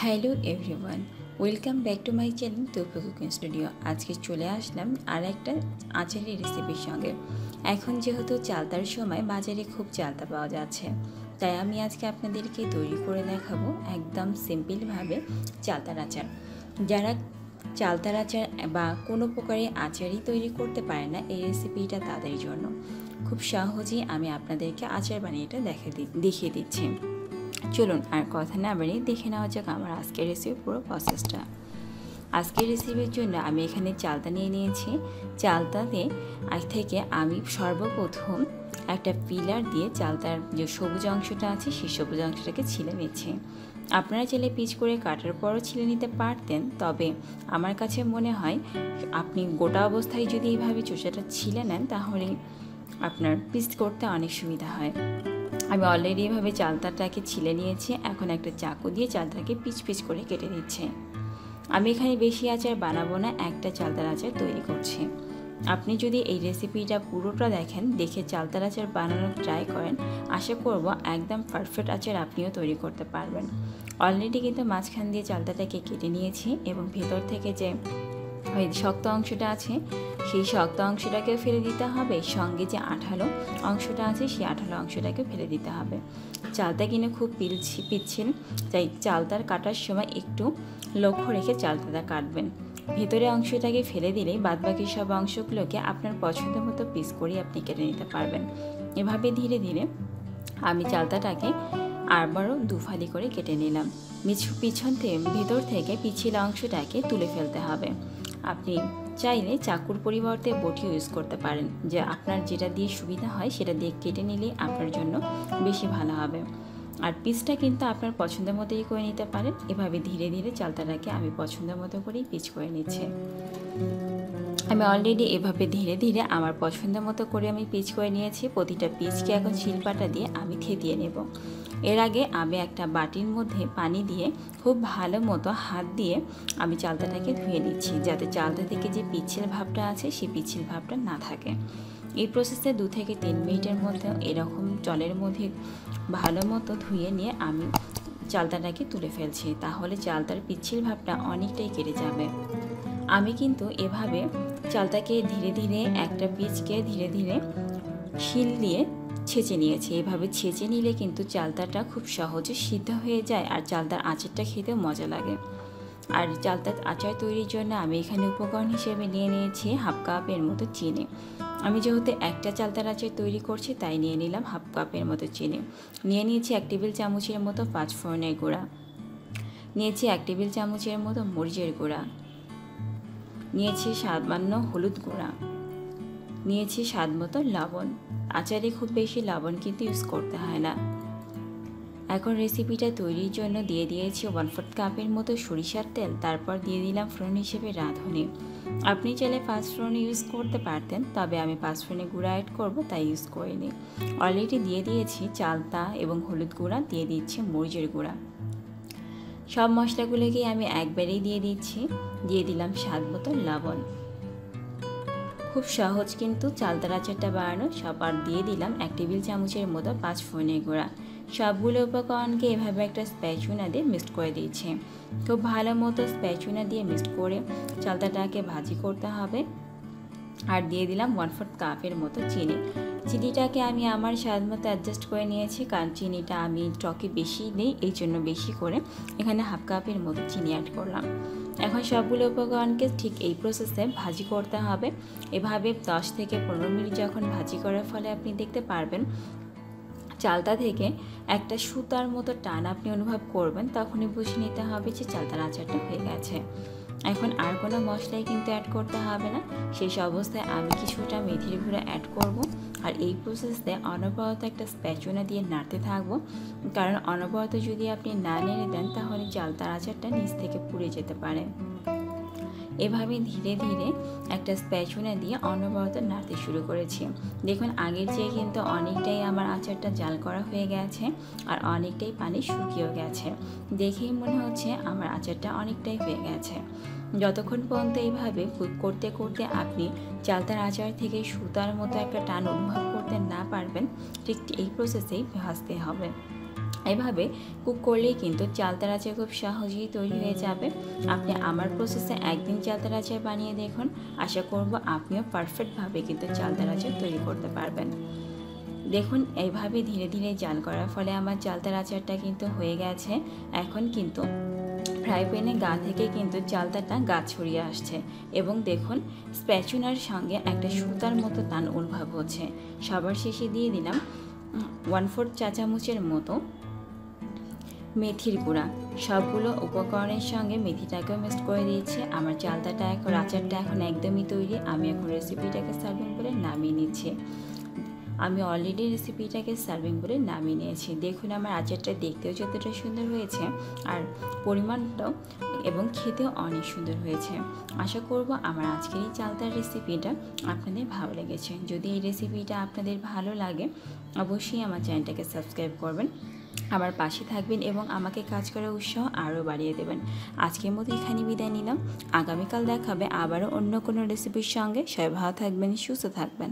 Hello everyone, welcome back to my channel Tofa cooking studio. আজকে চলে আসলাম আর একটা আচারের রেসিপির সঙ্গে। এখন যেহেতু চালতার সময় বাজারে খুব চালতা পাওয়া যাচ্ছে, তাই আমি আজকে আপনাদেরকে তৈরি করে দেখাবো একদম সিম্পলভাবে চালতার আচার। যারা চালতার আচার বা কোনো প্রকারের আচারই তৈরি করতে পারে না, এই রেসিপিটা তাদের জন্য। খুব সহজেই আমি আপনাদেরকে আচার বানিয়ে এটা দেখিয়ে দিচ্ছি। চলুন আর কথা না বাড়িয়ে দেখে নেওয়া যাক আমার আজকের রেসিপির পুরো প্রসেসটা। আজকের রেসিপির জন্য আমি এখানে চালতা নিয়ে নিয়েছি। চালতাতে থেকে আমি সর্বপ্রথম একটা পিলার দিয়ে চালতার যে সবুজ অংশটা আছে সেই সবুজ অংশটাকে ছিলে নিচ্ছি। আপনারা চাইলে পিচ করে কাটার পরও ছিলে নিতে পারতেন, তবে আমার কাছে মনে হয় আপনি গোটা অবস্থায় যদি এইভাবে চোষাটা ছিলে নেন তাহলে আপনার পিস করতে অনেক সুবিধা হয়। আমি অলরেডি এভাবে চালতাটাকে ছিলে নিয়েছি। এখন একটা চাকু দিয়ে চালতাটাকে পিচ পিচ করে কেটে দিচ্ছি। আমি এখানে বেশি আচার বানাবো না, একটা চালতার আচার তৈরি করছি। আপনি যদি এই রেসিপিটা পুরোটা দেখে চালতার আচার বানানোর ট্রাই করেন, আশা করব একদম পারফেক্ট আচার আপনিও তৈরি করতে পারবেন। অলরেডি কিন্তু মাঝখান দিয়ে চালতাটাকে কেটে নিয়েছি এবং ভেতর থেকে যে ওই শক্ত অংশটা আছে সেই শক্ত অংশটাকে ফেলে দিতে হবে, সঙ্গে যে আঠালো অংশটা আছে সেই আঠালো অংশটাকে ফেলে দিতে হবে। চালতা কিনে খুব পিচ্ছিল, তাই চালতার কাটার সময় একটু লক্ষ্য রেখে চালতাটা কাটবেন। ভেতরে অংশটাকে ফেলে দিলেই বাদবাকি সব অংশগুলোকে আপনার পছন্দ মতো পিস করে আপনি কেটে নিতে পারবেন। এভাবে ধীরে ধীরে আমি চালতাটাকে আবারও দুফালি করে কেটে নিলাম। ভেতর থেকে পিছিলা অংশটাকে তুলে ফেলতে হবে। আপনি চাইলে চাকুর পরিবর্তে বটি ইউজ করতে পারেন, যে আপনার যেটা দিয়ে সুবিধা হয় সেটা দিয়ে কেটে নিলে আপনার জন্য বেশি ভালো হবে। আর পিসটা কিন্তু আপনার পছন্দ মতোই করে নিতে পারেন। এভাবে ধীরে ধীরে চালতাটাকে আমি পছন্দ মতো করেই পিচ করে নিচ্ছি। আমি অলরেডি এভাবে ধীরে ধীরে আমার পছন্দ মতো করে আমি পিচ করে নিয়েছি। প্রতিটা পিচকে এখন শিলপাটা দিয়ে আমি থেতিয়ে নেব। এর আগে আমি একটা বাটির মধ্যে পানি দিয়ে খুব ভালো মতো হাত দিয়ে আমি চালতাটাকে ধুয়ে নিচ্ছি, যাতে চালতা থেকে যে পিচ্ছিল ভাবটা আছে সেই পিচ্ছিল ভাবটা না থাকে। এই প্রসেসে 2 থেকে 3 মিনিটের মধ্যে এরকম জলের মধ্যে ভালো মতো ধুয়ে নিয়ে আমি চালতাটাকে তুলে ফেলছি, তাহলে চালতার পিচ্ছিল ভাবটা অনেকটাই কেটে যাবে। আমি কিন্তু এভাবে চালতাকে ধীরে ধীরে একটা পিচকে ধীরে ধীরে শিল দিয়ে ছেঁচে নিয়েছি। এভাবে ছেঁচে নিলে কিন্তু চালতাটা খুব সহজে সিদ্ধ হয়ে যায় আর চালতার আচারটা খেতেও মজা লাগে। আর চালতার আচার তৈরির জন্য আমি এখানে উপকরণ হিসেবে নিয়ে নিয়েছি হাফ কাপের মতো চিনি। আমি যেহেতু একটা চালতার আচার তৈরি করছি তাই নিয়ে নিলাম হাফ কাপের মতো চিনি। নিয়ে নিয়েছি 1 টেবিল চামচের মতো পাঁচফোড়নের গুঁড়া, নিয়েছি 1 টেবিল চামচের মতো মরিচের গুঁড়া, নিয়েছি সামান্য হলুদ গুঁড়া, নিয়েছি স্বাদ মতো লবণ। আচারে খুব বেশি লবণ কিন্তু ইউজ করতে হয় না। এখন রেসিপিটা তৈরির জন্য দিয়ে দিয়েছি 1/4 কাপের মতো সরিষার তেল, তারপর দিয়ে দিলাম ফোড়ন হিসেবে রাঁধুনি। আপনি চাইলে পাঁচফোড়ন ইউজ করতে পারতেন, তবে আমি পাঁচফোড়নের গুঁড়া অ্যাড করব তাই ইউজ করিনি। অলরেডি দিয়ে দিয়েছি চালতা এবং হলুদ গুঁড়া, দিয়ে দিচ্ছি মরিচের গুঁড়া। সব মশলাগুলোকেই আমি একবারেই দিয়ে দিচ্ছি। দিয়ে দিলাম স্বাদ মতো লবণ। খুব সহজ কিন্তু চালতার আচারটা বানানো। সবার দিয়ে দিলাম 1 টেবিল চামচের মতো পাঁচফোড়নের গুঁড়া। সবগুলো উপকরণকে এভাবে একটা স্প্যাচুলা দিয়ে মিক্সড করে দিয়েছি। খুব ভালো মতো স্প্যাচুলা দিয়ে মিক্সড করে চালতাটাকে ভাজি করতে হবে। আর দিয়ে দিলাম 1/4 কাপের মতো চিনি। চিনিটাকে আমি আমার স্বাদ মতো অ্যাডজাস্ট করে নিয়েছি, কারণ চিনিটা আমি টকে বেশি নেই, এই জন্য বেশি করে এখানে হাফ কাপের মতো চিনি অ্যাড করলাম। এখন সবগুলো উপকরণকে ঠিক এই প্রসেসে ভাজি করতে হবে। এভাবে 10 থেকে 15 মিনিট যখন ভাজি করার ফলে আপনি দেখতে পারবেন চালতা থেকে একটা সুতার মতো টান আপনি অনুভব করবেন, তখনই বুঝে নিতে হবে যে চালতার আচারটা হয়ে গেছে। এখন আর কোনো মশলাই কিন্তু অ্যাড করতে হবে না। শেষ অবস্থায় আমি কিছুটা মেথির গুঁড়া অ্যাড করব। আর এই প্রসেসে অনবরত একটা স্প্যাচুলা দিয়ে নাড়তে থাকবো, কারণ অনবরত যদি আপনি না নেড়ে দেন তাহলে চালতার আচারটা নিচ থেকে পুড়ে যেতে পারে। এভাবে ধীরে ধীরে একটা স্প্যাচুলা দিয়ে অনবরত নাড়তে শুরু করেছি। দেখুন আগের চেয়ে কিন্তু অনেকটাই আমার আচারটা জাল করা হয়ে গেছে আর অনেকটাই পানি শুকিয়েও গেছে। দেখেই মনে হচ্ছে আমার আচারটা অনেকটাই হয়ে গেছে। যতক্ষণ পর্যন্ত এইভাবে করতে করতে আপনি চালতার আচার থেকে সুতার মতো একটা টান অনুভব করতে না পারবেন, ঠিক এই প্রসেসেই ভাজতে হবে। এভাবে কুক করলেই কিন্তু চালতার আচার খুব সহজেই তৈরি হয়ে যাবে। আপনি আমার প্রসেসে একদিন চালতার আচার বানিয়ে দেখুন, আশা করব আপনিও পারফেক্টভাবে কিন্তু চালতার আচার তৈরি করতে পারবেন। দেখুন এইভাবে ধীরে ধীরে জাল করার ফলে আমার চালতার আচারটা কিন্তু হয়ে গেছে। এখন কিন্তু ফ্রাই প্যানে গা থেকে কিন্তু চালতাটা গা ছড়িয়ে আসছে এবং দেখুন স্প্যাচুলার সঙ্গে একটা সুতার মতো টান অনুভব হচ্ছে। সবার শেষে দিয়ে দিলাম 1/4 চা চামচের মতো মেথির গুঁড়া। সবগুলো উপকরণের সঙ্গে মেথিটাকেও মিক্সড করে দিয়েছি। আমার চালতাটা এখন আচারটা এখন একদমই তৈরি। আমি এখন রেসিপিটাকে সার্ভিং করে নামিয়ে নিচ্ছি। আমি অলরেডি রেসিপিটাকে সার্ভিং করে নামিয়ে নিয়েছি। দেখুন আমার আচারটা দেখতেও যতটা সুন্দর হয়েছে আর পরিমাণটাও এবং খেতেও অনেক সুন্দর হয়েছে। আশা করব আমার আজকের এই চালতার রেসিপিটা আপনাদের ভালো লেগেছে। যদি এই রেসিপিটা আপনাদের ভালো লাগে অবশ্যই আমার চ্যানেলটাকে সাবস্ক্রাইব করবেন, আমার পাশে থাকবেন এবং আমাকে কাজ করার উৎসাহ আরও বাড়িয়ে দেবেন। আজকের মতো এখানে বিদায় নিলাম। আগামীকাল দেখাবে আবারও অন্য কোনো রেসিপির সঙ্গে। সবাই ভালো থাকবেন, সুস্থ থাকবেন।